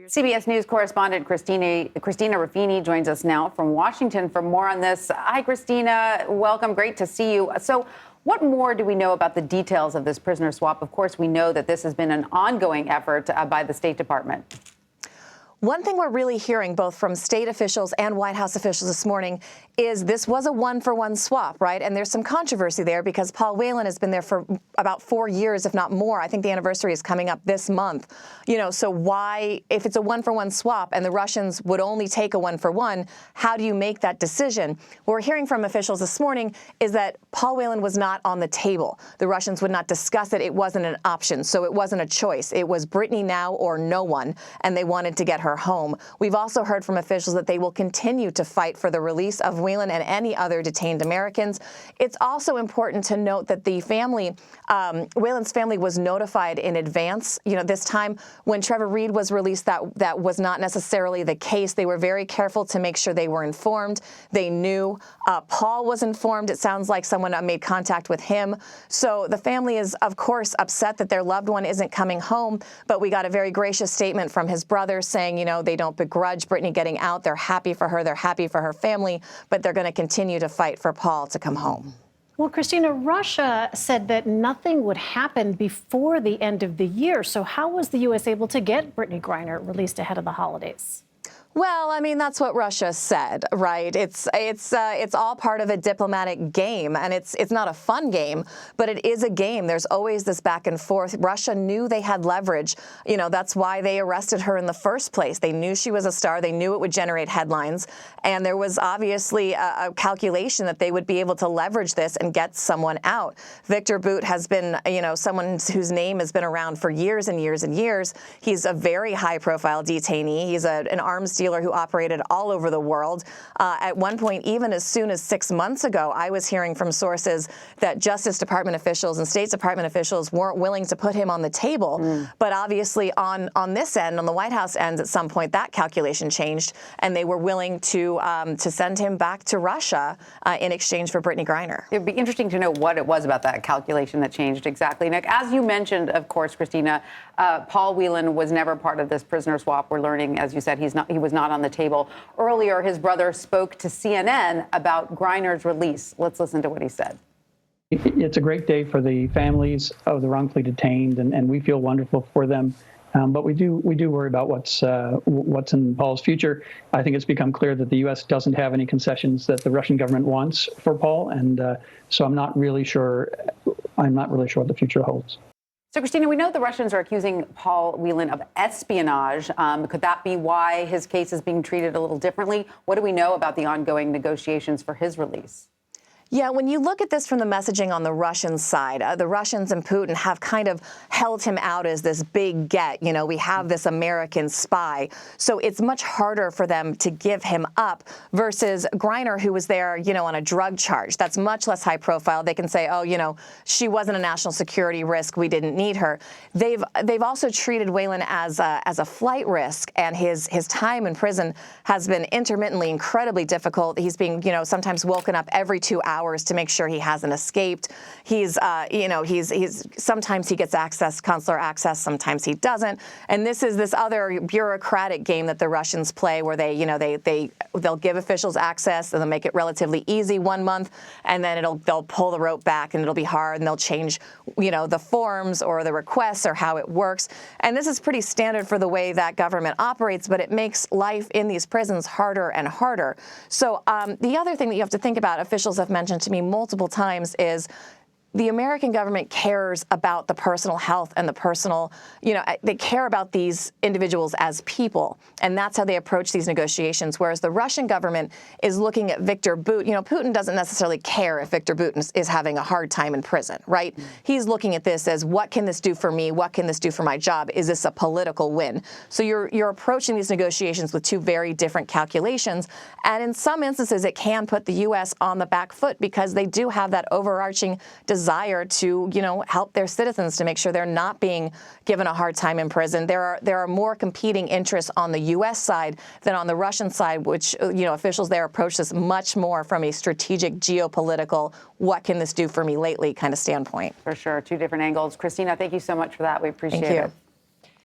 CBS News correspondent Christina Ruffini joins us now from Washington for more on this. Hi, Christina. Welcome. Great to see you. So what more do we know about the details of this prisoner swap? Of course, we know that this has been an ongoing effort by the State Department. One thing we're really hearing both from state officials and White House officials this morning is this was a one-for-one swap, right? And there's some controversy there because Paul Whelan has been there for about 4 years, if not more. I think the anniversary is coming up this month. So why, if it's a one-for-one swap and the Russians would only take a one-for-one, how do you make that decision? What we're hearing from officials this morning is that Paul Whelan was not on the table. The Russians would not discuss it. It wasn't an option. So it wasn't a choice. It was Brittney now or no one, and they wanted to get her home. We've also heard from officials that they will continue to fight for the release of Whelan and any other detained Americans. It's also important to note that the family, Whelan's family, was notified in advance. This time when Trevor Reed was released, that was not necessarily the case. They were very careful to make sure they were informed. They knew. Paul was informed. It sounds like someone made contact with him. So the family is, of course, upset that their loved one isn't coming home. But we got a very gracious statement from his brother saying, they don't begrudge Brittney getting out. They're happy for her. They're happy for her family. But they're going to continue to fight for Paul to come home. Well, Christina, Russia said that nothing would happen before the end of the year. So how was the U.S. able to get Brittney Griner released ahead of the holidays? Well, I mean, that's what Russia said, right? It's all part of a diplomatic game, and it's not a fun game, but it is a game. There's always this back and forth. Russia knew they had leverage. That's why they arrested her in the first place. They knew she was a star. They knew it would generate headlines, and there was obviously a calculation that they would be able to leverage this and get someone out. Victor Bout has been, someone whose name has been around for years and years and years. He's a very high-profile detainee. He's an arms dealer who operated all over the world. At one point, even as soon as 6 months ago, I was hearing from sources that Justice Department officials and State Department officials weren't willing to put him on the table. But obviously on this end, on the White House end, at some point that calculation changed, and they were willing to send him back to Russia in exchange for Brittney Griner. It would be interesting to know what it was about that calculation that changed exactly. Nick, as you mentioned, of course, Christina, Paul Whelan was never part of this prisoner swap. We're learning, as you said, he was not on the table. Earlier, his brother spoke to CNN about Griner's release. Let's listen to what he said. It's a great day for the families of the wrongfully detained, and we feel wonderful for them. But we do worry about what's in Paul's future. I think it's become clear that the U.S. doesn't have any concessions that the Russian government wants for Paul, and so I'm not really sure what the future holds. So, Christina, we know the Russians are accusing Paul Whelan of espionage. Could that be why his case is being treated a little differently? What do we know about the ongoing negotiations for his release? Yeah, when you look at this from the messaging on the Russian side, the Russians and Putin have kind of held him out as this big get. We have this American spy. So it's much harder for them to give him up versus Griner, who was there, on a drug charge. That's much less high profile. They can say, she wasn't a national security risk. We didn't need her. They've also treated Whelan as a flight risk, and his time in prison has been intermittently incredibly difficult. He's being, sometimes woken up every 2 hours to make sure he hasn't escaped. He's sometimes he gets consular access, sometimes he doesn't. And this is this other bureaucratic game that the Russians play, where they'll give officials access and they'll make it relatively easy 1 month, and then they'll pull the rope back and it'll be hard, and they'll change, the forms or the requests or how it works. And this is pretty standard for the way that government operates, but it makes life in these prisons harder and harder. So the other thing that you have to think about, officials have mentioned to me multiple times, is the American government cares about the personal health and the personal, they care about these individuals as people. And that's how they approach these negotiations. Whereas the Russian government is looking at Victor Bout. Putin doesn't necessarily care if Victor Bout is having a hard time in prison, right? He's looking at this as, what can this do for me? What can this do for my job? Is this a political win? So you're approaching these negotiations with two very different calculations. And in some instances, it can put the U.S. on the back foot because they do have that overarching desire to, help their citizens, to make sure they're not being given a hard time in prison. There are more competing interests on the U.S. side than on the Russian side, which, officials there approach this much more from a strategic, geopolitical, what can this do for me lately kind of standpoint. For sure. Two different angles. Christina, thank you so much for that. We appreciate it.